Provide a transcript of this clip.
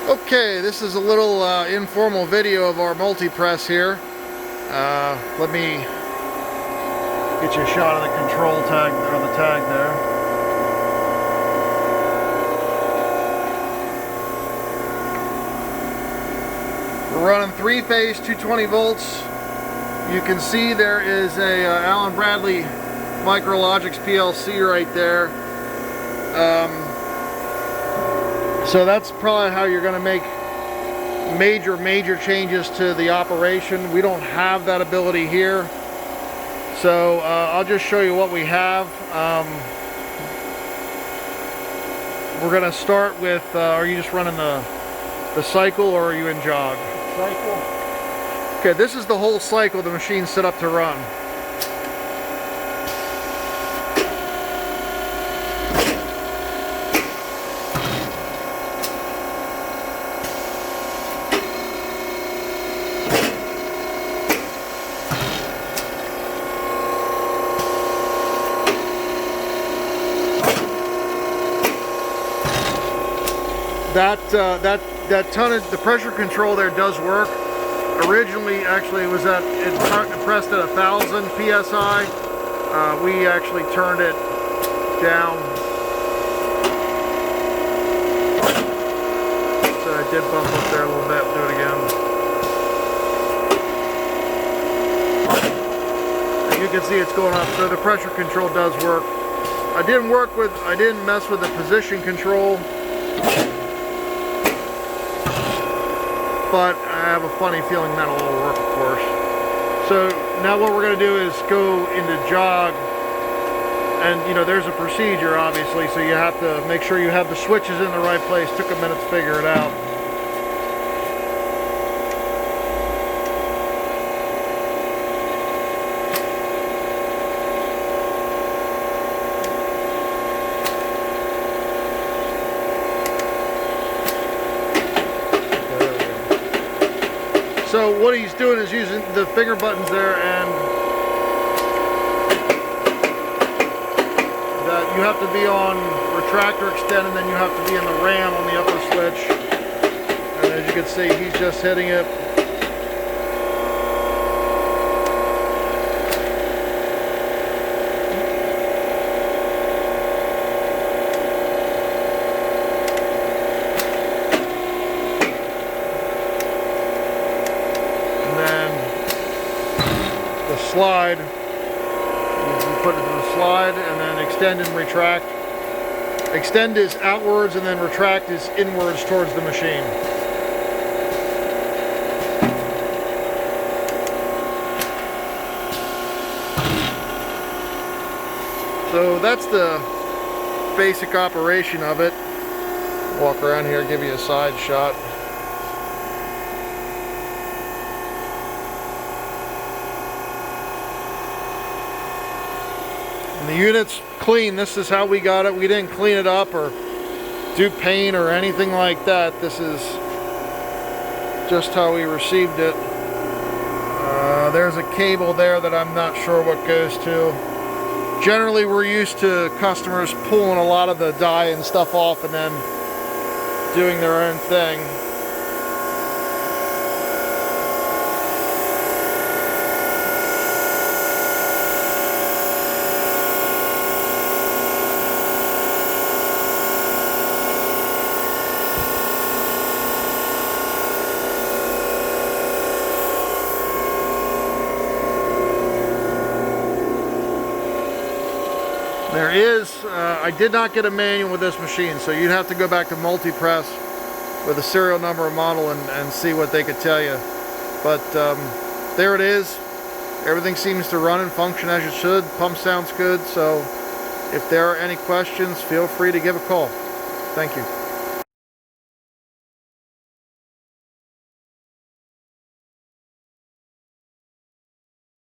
Okay, this is a little informal video of our multi-press here. Let me get you a shot of the control tag, or the tag there. We're running 3-phase 220 volts. You can see there is a Allen Bradley Micrologics PLC right there. So that's probably how you're going to make major changes to the operation. We don't have that ability here. So I'll just show you what we have. We're going to start with, are you just running the cycle, or are you in jog? Cycle. Okay, this is the whole cycle the machine's set up to run. That tonnage, the pressure control there does work. Originally, actually, it pressed at 1,000 psi. We actually turned it down. So I did bump up there a little bit. Do it again. And you can see it's going up. So the pressure control does work. I didn't mess with the position control, but I have a funny feeling that'll all work, of course. So now what we're going to do is go into jog, and you know, there's a procedure obviously, so you have to make sure you have the switches in the right place. Took a minute to figure it out. So what he's doing is using the finger buttons there, and that you have to be on retractor extend, and then you have to be in the RAM on the upper switch. And as you can see, he's just hitting it. Slide, you put it in the slide, and then extend and retract. Extend is outwards, and then retract is inwards towards the machine. So that's the basic operation of it. Walk around here, give you a side shot. And the unit's clean. This is how we got it. We didn't clean it up or do paint or anything like that. This is just how we received it. There's a cable there that I'm not sure what goes to. Generally, we're used to customers pulling a lot of the die and stuff off and then doing their own thing. There is, I did not get a manual with this machine, so you'd have to go back to Multipress with a serial number and model and see what they could tell you. But there it is. Everything seems to run and function as it should. Pump sounds good, so if there are any questions, feel free to give a call. Thank you.